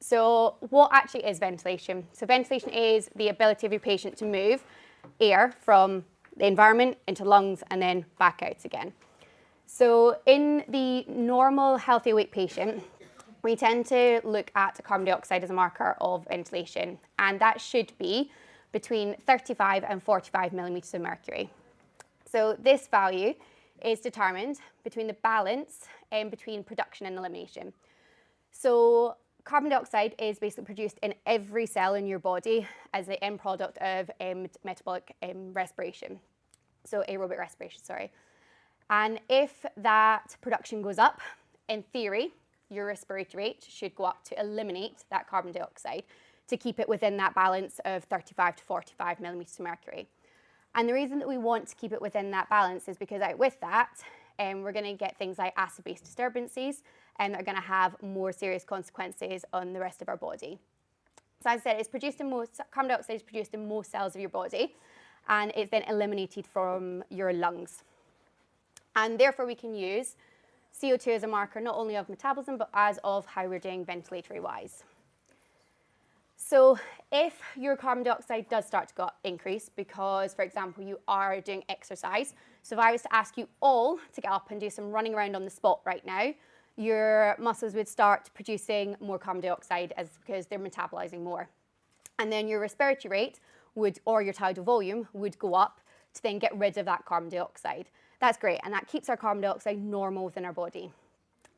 So what actually is ventilation? So ventilation is the ability of your patient to move air from the environment into lungs and then back out again. So in the normal healthy awake patient, we tend to look at carbon dioxide as a marker of ventilation, and that should be between 35 and 45 millimeters of mercury. So this value is determined between the balance between production and elimination. So carbon dioxide is basically produced in every cell in your body as the end product of metabolic respiration. So aerobic respiration, sorry. And if that production goes up, in theory, your respiratory rate should go up to eliminate that carbon dioxide to keep it within that balance of 35 to 45 millimeters of mercury. And the reason that we want to keep it within that balance is because out with that, we're going to get things like acid-base disturbances and that are going to have more serious consequences on the rest of our body. So as I said, carbon dioxide is produced in most cells of your body, and it's then eliminated from your lungs. And therefore we can use CO2 as a marker not only of metabolism, but as of how we're doing ventilatory-wise. So if your carbon dioxide does start to increase because, for example, you are doing exercise, so if I was to ask you all to get up and do some running around on the spot right now, your muscles would start producing more carbon dioxide because they're metabolizing more. And then your respiratory rate or your tidal volume would go up to then get rid of that carbon dioxide. That's great, and that keeps our carbon dioxide normal within our body.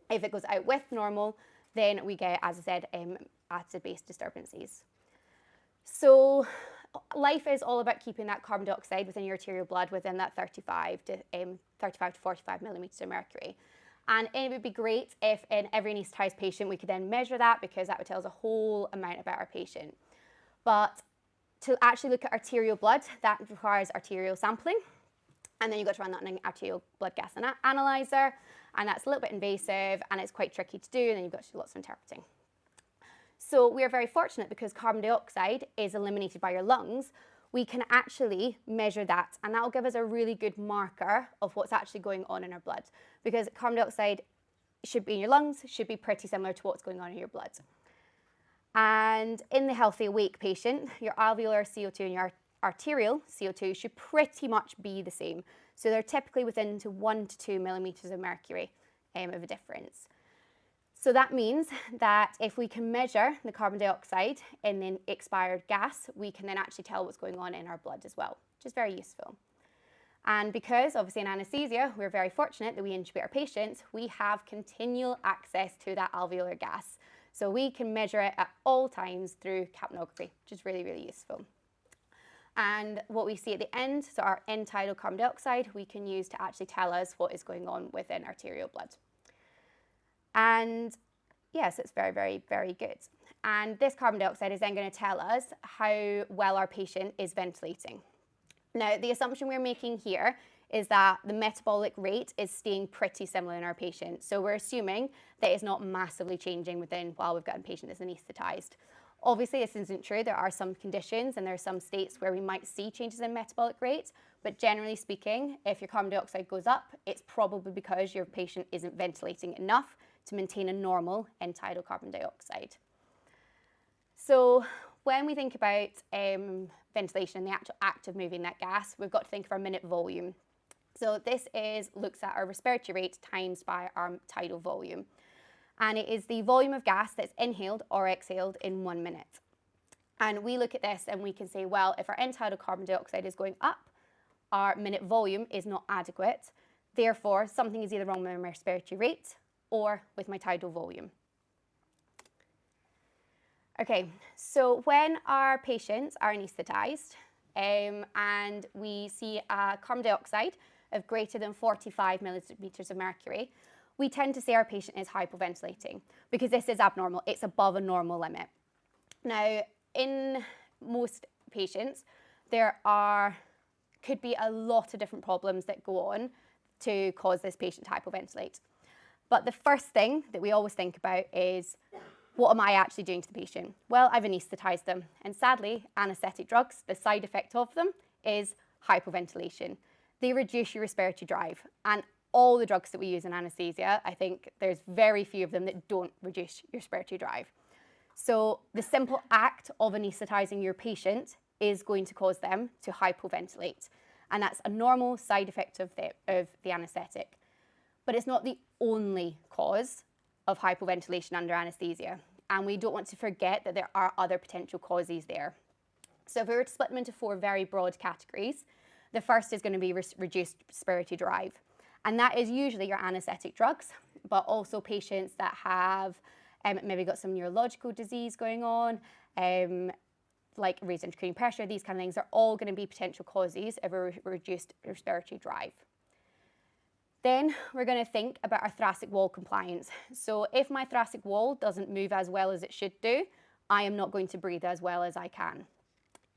If it goes out with normal, then we get, as I said, acid-base disturbances. So life is all about keeping that carbon dioxide within your arterial blood within that 35 to 45 millimeters of mercury. And it would be great if in every anaesthetised patient we could then measure that, because that would tell us a whole amount about our patient. But to actually look at arterial blood, that requires arterial sampling. And then you've got to run that on an arterial blood gas analyzer, and that's a little bit invasive and it's quite tricky to do, and then you've got to do lots of interpreting. So we are very fortunate because carbon dioxide is eliminated by your lungs. We can actually measure that, and that will give us a really good marker of what's actually going on in our blood, because carbon dioxide should be in your lungs, should be pretty similar to what's going on in your blood. And in the healthy awake patient, your alveolar CO2 and your arterial CO2 should pretty much be the same. So they're typically within 1 to 2 millimeters of mercury of a difference. So that means that if we can measure the carbon dioxide in the expired gas, we can then actually tell what's going on in our blood as well, which is very useful. And because obviously in anaesthesia, we're very fortunate that we intubate our patients, we have continual access to that alveolar gas. So we can measure it at all times through capnography, which is really, really useful. And what we see at the end, so our end tidal carbon dioxide, we can use to actually tell us what is going on within arterial blood. And yes, it's very, very, very good. And this carbon dioxide is then going to tell us how well our patient is ventilating. Now, the assumption we're making here is that the metabolic rate is staying pretty similar in our patient. So we're assuming that it's not massively changing while we've got a patient that's anaesthetised. Obviously, this isn't true. There are some conditions and there are some states where we might see changes in metabolic rate, but generally speaking, if your carbon dioxide goes up, it's probably because your patient isn't ventilating enough to maintain a normal end tidal carbon dioxide. So when we think about ventilation and the actual act of moving that gas, we've got to think of our minute volume. So this looks at our respiratory rate times by our tidal volume. And it is the volume of gas that's inhaled or exhaled in 1 minute. And we look at this and we can say, well, if our end tidal carbon dioxide is going up, our minute volume is not adequate. Therefore, something is either wrong with my respiratory rate or with my tidal volume. Okay, so when our patients are anaesthetised and we see a carbon dioxide of greater than 45 millimeters of mercury, we tend to say our patient is hypoventilating because this is abnormal. It's above a normal limit. Now, in most patients, there could be a lot of different problems that go on to cause this patient to hypoventilate. But the first thing that we always think about is, what am I actually doing to the patient? Well, I've anaesthetised them. And sadly, anaesthetic drugs, the side effect of them is hypoventilation. They reduce your respiratory drive. And all the drugs that we use in anaesthesia, I think there's very few of them that don't reduce your respiratory drive. So the simple act of anaesthetizing your patient is going to cause them to hypoventilate. And that's a normal side effect of the anaesthetic. But it's not the only cause of hypoventilation under anaesthesia. And we don't want to forget that there are other potential causes there. So if we were to split them into 4 very broad categories, the first is going to be reduced respiratory drive. And that is usually your anaesthetic drugs, but also patients that have maybe got some neurological disease going on, like raised intracranial pressure, these kind of things are all going to be potential causes of a reduced respiratory drive. Then we're going to think about our thoracic wall compliance. So if my thoracic wall doesn't move as well as it should do, I am not going to breathe as well as I can.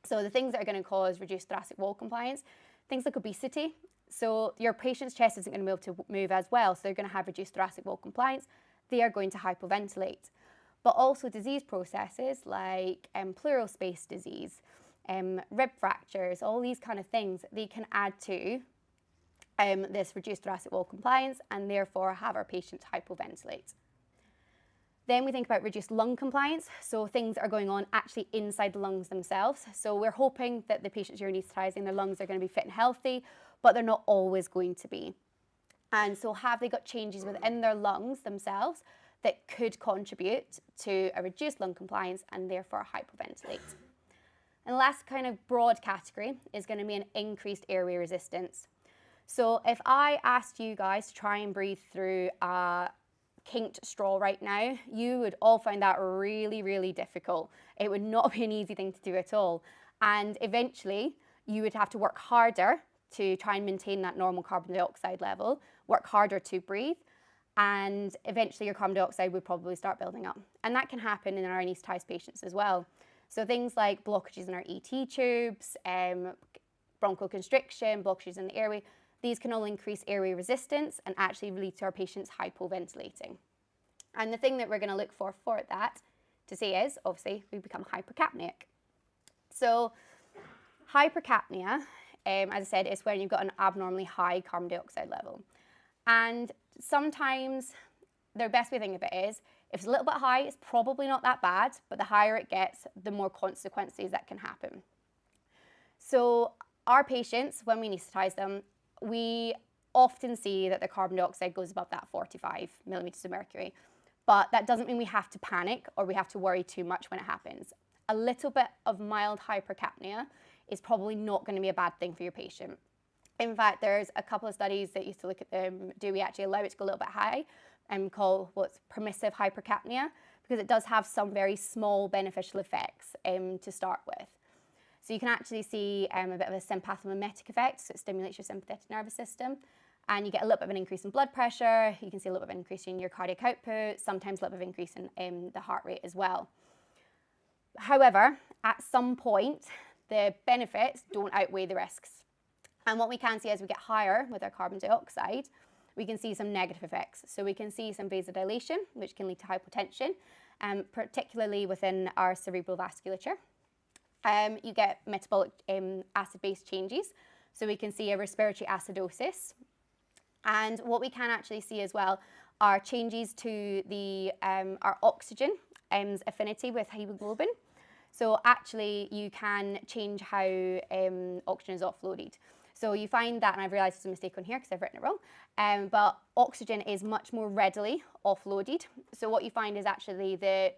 So the things that are going to cause reduced thoracic wall compliance, things like obesity. So your patient's chest isn't going to be able to move as well, so they're going to have reduced thoracic wall compliance. They are going to hypoventilate. But also disease processes like pleural space disease, rib fractures, all these kind of things, they can add to this reduced thoracic wall compliance and therefore have our patients hypoventilate. Then we think about reduced lung compliance, so things that are going on actually inside the lungs themselves. So we're hoping that the patients you're anaesthetizing, their lungs are going to be fit and healthy, but they're not always going to be. And so have they got changes within their lungs themselves that could contribute to a reduced lung compliance and therefore hypoventilate? And the last kind of broad category is going to be an increased airway resistance. So if I asked you guys to try and breathe through a kinked straw right now, you would all find that really, really difficult. It would not be an easy thing to do at all. And eventually you would have to work harder to try and maintain that normal carbon dioxide level, work harder to breathe, and eventually your carbon dioxide would probably start building up. And that can happen in our anaesthetized patients as well. So things like blockages in our ET tubes, bronchoconstriction, blockages in the airway, these can all increase airway resistance and actually lead to our patients hypoventilating. And the thing that we're going to look for that to see is, obviously, we become hypercapnic. So hypercapnia, as I said, is when you've got an abnormally high carbon dioxide level. And sometimes the best way to think of it is, if it's a little bit high, it's probably not that bad, but the higher it gets, the more consequences that can happen. So our patients, when we anaesthetize them, we often see that the carbon dioxide goes above that 45 millimeters of mercury. But that doesn't mean we have to panic or we have to worry too much when it happens. A little bit of mild hypercapnia is probably not going to be a bad thing for your patient. In fact, there's a couple of studies that used to look at do we actually allow it to go a little bit high and call what's permissive hypercapnia, because it does have some very small beneficial effects to start with. So you can actually see a bit of a sympathomimetic effect, so it stimulates your sympathetic nervous system, and you get a little bit of an increase in blood pressure, you can see a little bit of an increase in your cardiac output, sometimes a little bit of increase in the heart rate as well. However, at some point, the benefits don't outweigh the risks. And what we can see as we get higher with our carbon dioxide, we can see some negative effects. So we can see some vasodilation, which can lead to hypotension, particularly within our cerebral vasculature. You get metabolic acid-base changes. So we can see a respiratory acidosis. And what we can actually see as well are changes to the our oxygen affinity with hemoglobin. So actually you can change how oxygen is offloaded. So you find that, and I've realised it's a mistake on here because I've written it wrong, but oxygen is much more readily offloaded. So what you find is actually the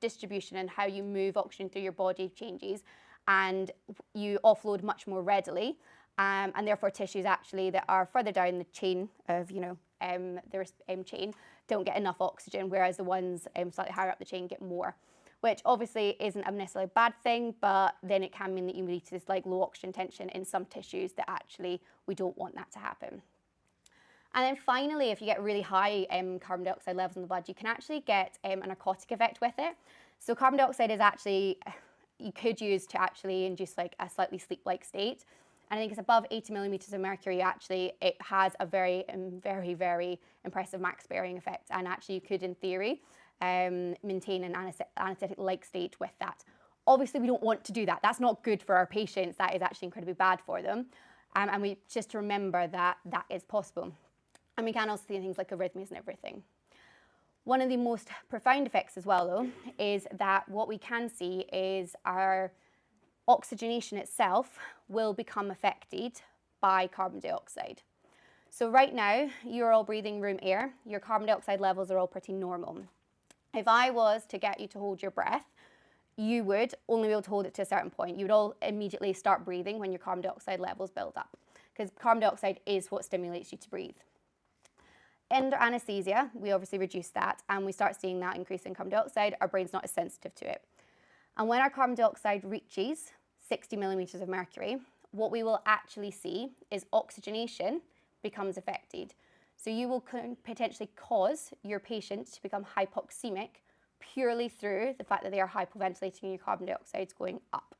distribution and how you move oxygen through your body changes, and you offload much more readily, and therefore tissues actually that are further down the chain of, the chain don't get enough oxygen, whereas the ones slightly higher up the chain get more, which obviously isn't a necessarily bad thing, but then it can mean that you lead to this like low oxygen tension in some tissues that actually we don't want that to happen. And then finally, if you get really high carbon dioxide levels in the blood, you can actually get a narcotic effect with it. So carbon dioxide is actually, you could use to actually induce like a slightly sleep-like state. And I think it's above 80 millimeters of mercury, actually, it has a very, very, very impressive max bearing effect. And actually you could, in theory, maintain an anesthetic-like state with that. Obviously, we don't want to do that. That's not good for our patients. That is actually incredibly bad for them. And we just remember that that is possible. And we can also see things like arrhythmias and everything. One of the most profound effects as well, though, is that what we can see is our oxygenation itself will become affected by carbon dioxide. So right now, you're all breathing room air. Your carbon dioxide levels are all pretty normal. If I was to get you to hold your breath, you would only be able to hold it to a certain point. You would all immediately start breathing when your carbon dioxide levels build up, because carbon dioxide is what stimulates you to breathe. Under anaesthesia, we obviously reduce that and we start seeing that increase in carbon dioxide. Our brain's not as sensitive to it. And when our carbon dioxide reaches 60 millimeters of mercury, what we will actually see is oxygenation becomes affected. So you will potentially cause your patient to become hypoxemic purely through the fact that they are hypoventilating and your carbon dioxide is going up.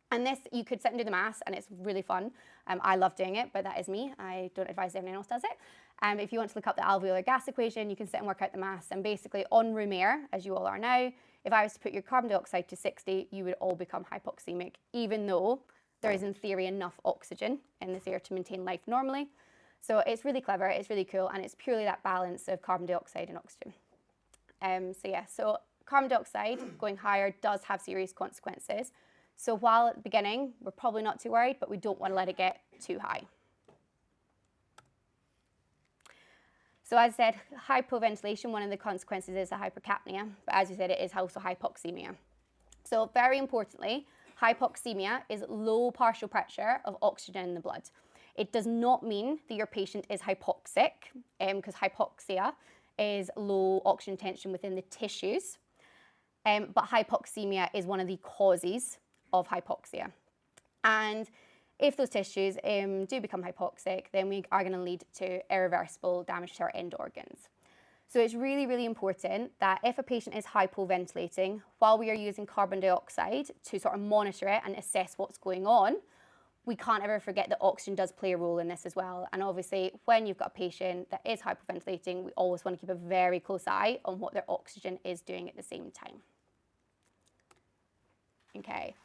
And this, you could sit and do the maths, and it's really fun. I love doing it, but that is me. I don't advise anyone else does it. If you want to look up the alveolar gas equation, you can sit and work out the maths. And basically, on room air, as you all are now, if I was to put your carbon dioxide to 60, you would all become hypoxemic, even though there is, in theory, enough oxygen in this air to maintain life normally. So it's really clever, it's really cool, and it's purely that balance of carbon dioxide and oxygen. So carbon dioxide going higher does have serious consequences. So while at the beginning, we're probably not too worried, but we don't want to let it get too high. So as I said, hypoventilation, one of the consequences is the hypercapnia, but as you said, it is also hypoxemia. So very importantly, hypoxemia is low partial pressure of oxygen in the blood. It does not mean that your patient is hypoxic, because hypoxia is low oxygen tension within the tissues, but hypoxemia is one of the causes of hypoxia. And if those tissues do become hypoxic, then we are going to lead to irreversible damage to our end organs. So it's really, really important that if a patient is hypoventilating, while we are using carbon dioxide to sort of monitor it and assess what's going on, we can't ever forget that oxygen does play a role in this as well. And obviously, when you've got a patient that is hypoventilating, we always want to keep a very close eye on what their oxygen is doing at the same time. Okay.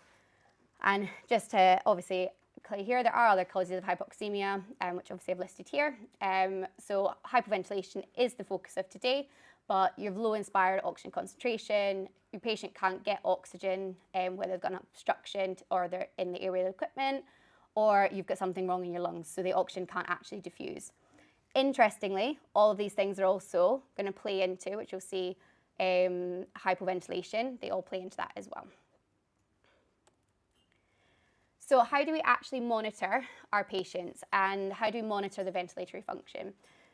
And just to obviously clear here, there are other causes of hypoxemia, which obviously I've listed here. So hypoventilation is the focus of today, but you have low inspired oxygen concentration, your patient can't get oxygen, whether they've got an obstruction or they're in the airway equipment, or you've got something wrong in your lungs, so the oxygen can't actually diffuse. Interestingly, all of these things are also going to play into, which you'll see, hypoventilation. They all play into that as well. So how do we actually monitor our patients, and how do we monitor the ventilatory function?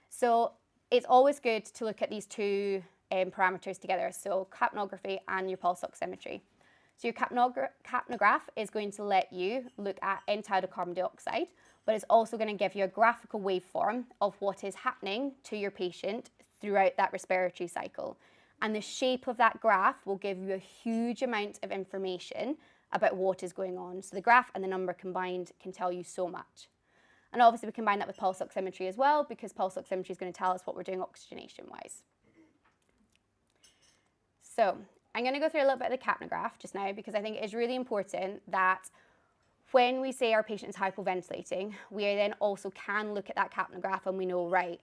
So it's always good to look at these two parameters together, so capnography and your pulse oximetry. So your capnograph is going to let you look at end-tidal carbon dioxide, but it's also going to give you a graphical waveform of what is happening to your patient throughout that respiratory cycle. And the shape of that graph will give you a huge amount of information about what is going on. So the graph and the number combined can tell you so much. And obviously we combine that with pulse oximetry as well, because pulse oximetry is going to tell us what we're doing oxygenation-wise. So I'm going to go through a little bit of the capnograph just now, because I think it is really important that when we say our patient is hypoventilating, we then also can look at that capnograph and we know, right,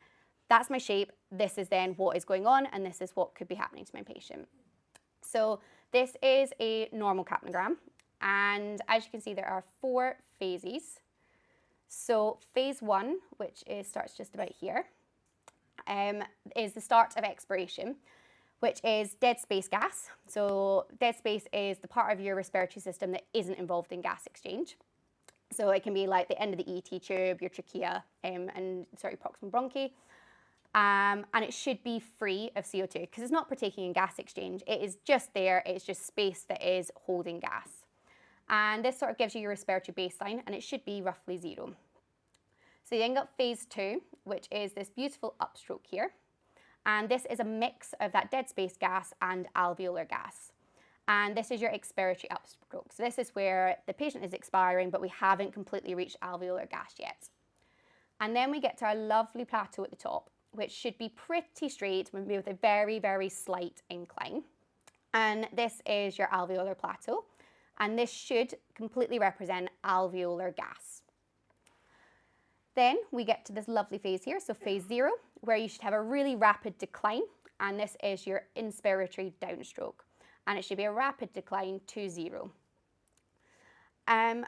that's my shape, this is then what is going on, and this is what could be happening to my patient. So this is a normal capnogram, and as you can see, there are 4 phases. So phase 1, which starts just about here, is the start of expiration, which is dead space gas. So dead space is the part of your respiratory system that isn't involved in gas exchange. So it can be like the end of the ET tube, your trachea, and proximal bronchi. And it should be free of CO2 because it's not partaking in gas exchange. It is just there. It's just space that is holding gas. And this sort of gives you your respiratory baseline, and it should be roughly 0. So you then got phase 2, which is this beautiful upstroke here. And this is a mix of that dead space gas and alveolar gas. And this is your expiratory upstroke. So this is where the patient is expiring, but we haven't completely reached alveolar gas yet. And then we get to our lovely plateau at the top, which should be pretty straight, maybe with a very, very slight incline. And this is your alveolar plateau. And this should completely represent alveolar gas. Then we get to this lovely phase here, so phase 0, where you should have a really rapid decline and this is your inspiratory downstroke, and it should be a rapid decline to 0. And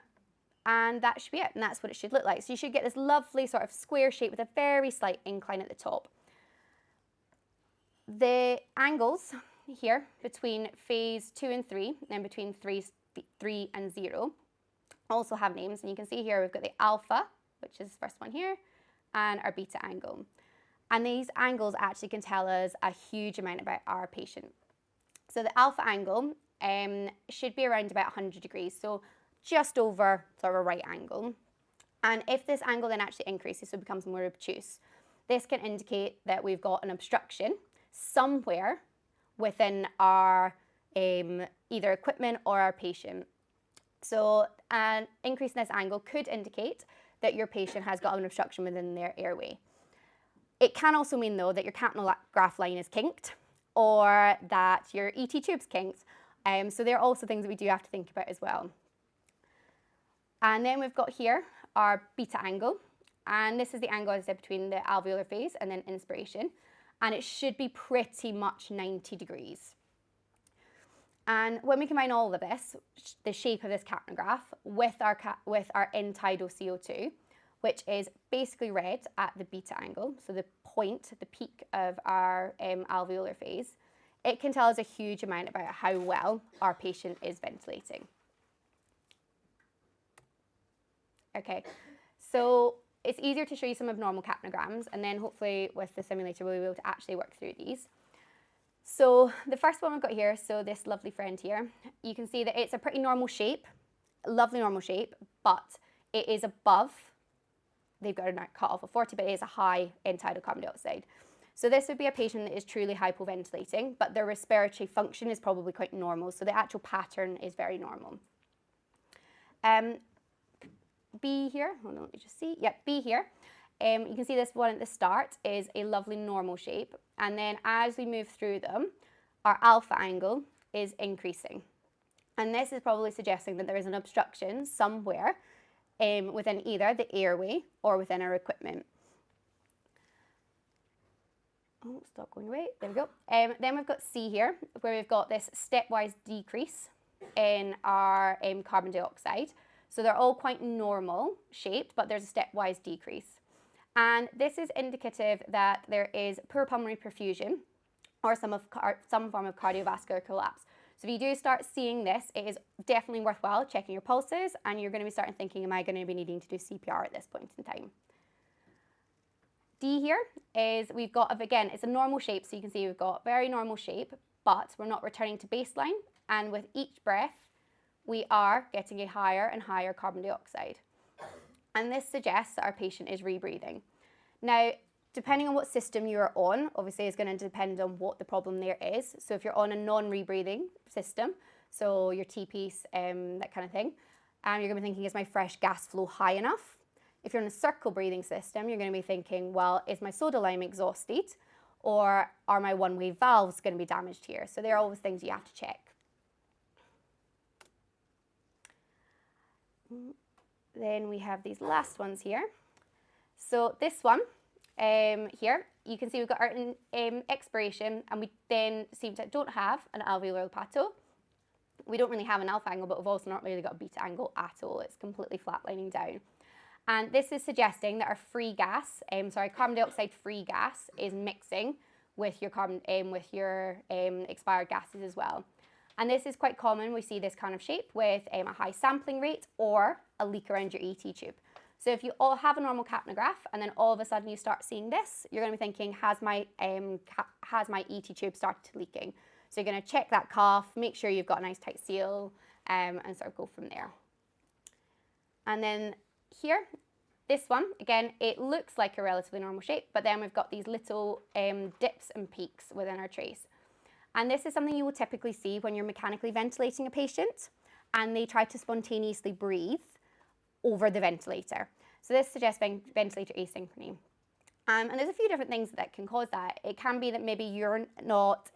that should be it, and that's what it should look like. So you should get this lovely sort of square shape with a very slight incline at the top. The angles here between phase 2 and 3, and between 3 and 0, also have names, and you can see here we've got the alpha, which is the first one here, and our beta angle. And these angles actually can tell us a huge amount about our patient. So the alpha angle should be around about 100 degrees, so just over sort of a right angle. And if this angle then actually increases, so it becomes more obtuse, this can indicate that we've got an obstruction somewhere within our either equipment or our patient. So an increase in this angle could indicate that your patient has got an obstruction within their airway. It can also mean, though, that your capnograph line is kinked or that your ET tube's kinked. So there are also things that we do have to think about as well. And then we've got here our beta angle. And this is the angle, as I said, between the alveolar phase and then inspiration. And it should be pretty much 90 degrees. And when we combine all of this, the shape of this capnograph with our end-tidal CO2, which is basically red at the beta angle, so the point, the peak of our alveolar phase, it can tell us a huge amount about how well our patient is ventilating. Okay, so it's easier to show you some abnormal capnograms, and then hopefully with the simulator we'll be able to actually work through these. So the first one we've got here, so this lovely friend here, you can see that it's a pretty normal shape, lovely normal shape, but it is above, they've got a cutoff of 40, but it is a high end-tidal carbon dioxide. So this would be a patient that is truly hypoventilating, but their respiratory function is probably quite normal, so the actual pattern is very normal. B here, hold on, let me just see. Yep, B here. You can see this one at the start is a lovely normal shape, and then as we move through them, our alpha angle is increasing. And this is probably suggesting that there is an obstruction somewhere within either the airway or within our equipment. Oh, stop going away. There we go. Then we've got C here, where we've got this stepwise decrease in our carbon dioxide. So they're all quite normal shaped, but there's a stepwise decrease. And this is indicative that there is poor pulmonary perfusion or some form of cardiovascular collapse. So if you do start seeing this, it is definitely worthwhile checking your pulses, and you're going to be starting thinking, am I going to be needing to do CPR at this point in time? D here is we've got, again, it's a normal shape, so you can see we've got very normal shape, but we're not returning to baseline, and with each breath, we are getting a higher and higher carbon dioxide. And this suggests that our patient is rebreathing. Now, depending on what system you're on, obviously it's going to depend on what the problem there is. So if you're on a non-rebreathing system, so your T-piece, that kind of thing, you're going to be thinking, is my fresh gas flow high enough? If you're in a circle breathing system, you're going to be thinking, well, is my soda lime exhausted? Or are my one-way valves going to be damaged here? So they're always things you have to check. Then we have these last ones here. So this one here, you can see we've got our expiration, and we then don't have an alveolar plateau. We don't really have an alpha angle, but we've also not really got a beta angle at all. It's completely flatlining down. And this is suggesting that our free gas, carbon dioxide free gas is mixing with your expired gases as well. And this is quite common. We see this kind of shape with a high sampling rate or a leak around your ET tube. So if you all have a normal capnograph and then all of a sudden you start seeing this, you're going to be thinking, has my ET tube started leaking? So you're going to check that cuff, make sure you've got a nice tight seal, and sort of go from there. And then here, this one, again, it looks like a relatively normal shape, but then we've got these little dips and peaks within our trace. And this is something you will typically see when you're mechanically ventilating a patient and they try to spontaneously breathe over the ventilator. So this suggests ventilator asynchrony. And there's a few different things that can cause that. It can be that maybe you're not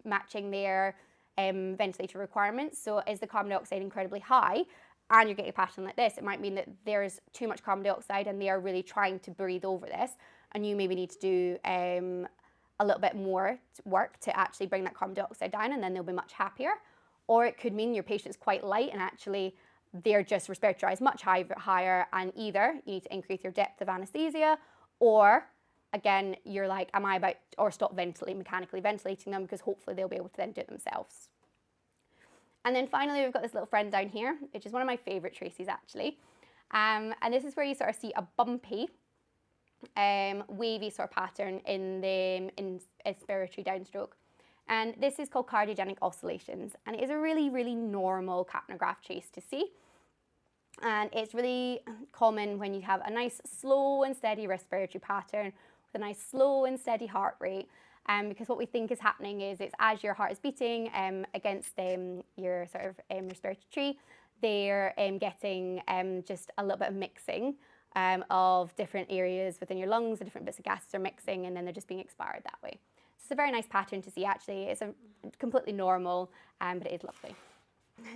matching their ventilator requirements. So is the carbon dioxide incredibly high and you're getting a pattern like this? It might mean that there's too much carbon dioxide and they are really trying to breathe over this, and you maybe need to do a little bit more work to actually bring that carbon dioxide down, and then they'll be much happier. Or it could mean your patient's quite light and actually they're just respiratorized much higher, and either you need to increase your depth of anesthesia, or again, you're like, am I about, or stop mechanically ventilating them, because hopefully they'll be able to then do it themselves. And then finally, we've got this little friend down here, which is one of my favorite traces actually. And this is where you sort of see a bumpy, wavy sort of pattern in the inspiratory downstroke. And this is called cardiogenic oscillations. And it is a really, really normal capnograph trace to see. And it's really common when you have a nice slow and steady respiratory pattern with a nice slow and steady heart rate. Because what we think is happening is it's as your heart is beating against your sort of respiratory tree, they're getting just a little bit of mixing of different areas within your lungs, the different bits of gases are mixing, and then they're just being expired that way. So it's a very nice pattern to see actually. It's a completely normal, but it is lovely.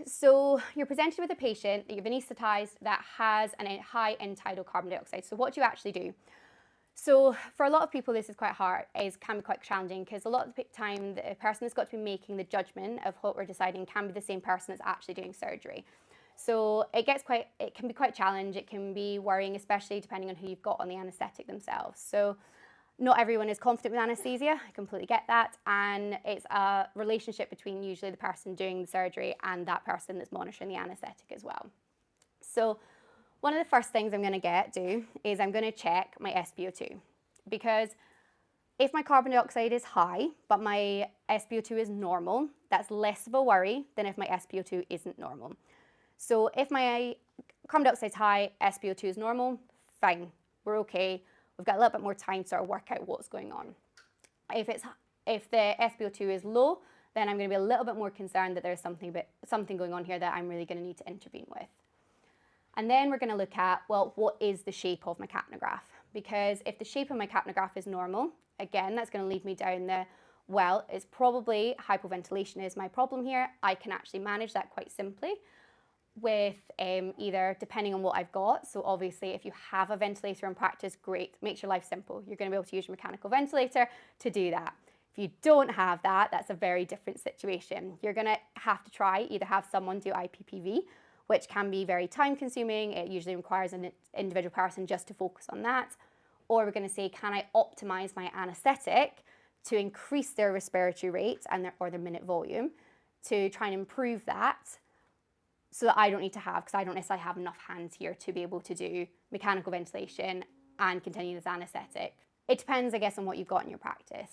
So you're presented with a patient that you've anaesthetised that has a high end tidal carbon dioxide. So what do you actually do? So for a lot of people, this is quite hard, can be quite challenging, because a lot of the time the person that's got to be making the judgment of what we're deciding can be the same person that's actually doing surgery. So it can be quite challenging. It can be worrying, especially depending on who you've got on the anaesthetic themselves. So not everyone is confident with anaesthesia, I completely get that, and it's a relationship between usually the person doing the surgery and that person that's monitoring the anaesthetic as well. So one of the first things I'm going to do is I'm going to check my SpO2, because if my carbon dioxide is high but my SpO2 is normal, that's less of a worry than if my SpO2 isn't normal. So if my carbon dioxide is high, SpO2 is normal, fine, we're okay. We've got a little bit more time to sort of work out what's going on. If the SpO2 is low, then I'm going to be a little bit more concerned that there's something going on here that I'm really going to need to intervene with. And then we're going to look at, well, what is the shape of my capnograph? Because if the shape of my capnograph is normal, again, that's going to lead me down well, it's probably hypoventilation is my problem here. I can actually manage that quite simply with either, depending on what I've got. So obviously if you have a ventilator in practice, great, makes your life simple. You're going to be able to use your mechanical ventilator to do that. If you don't have that, that's a very different situation. You're going to have to try either have someone do IPPV, which can be very time consuming. It usually requires an individual person just to focus on that. Or we're going to say, can I optimize my anesthetic to increase their respiratory rate or their minute volume to try and improve that, so that I don't need to have, because I don't necessarily have enough hands here to be able to do mechanical ventilation and continuous anesthetic. It depends, I guess, on what you've got in your practice.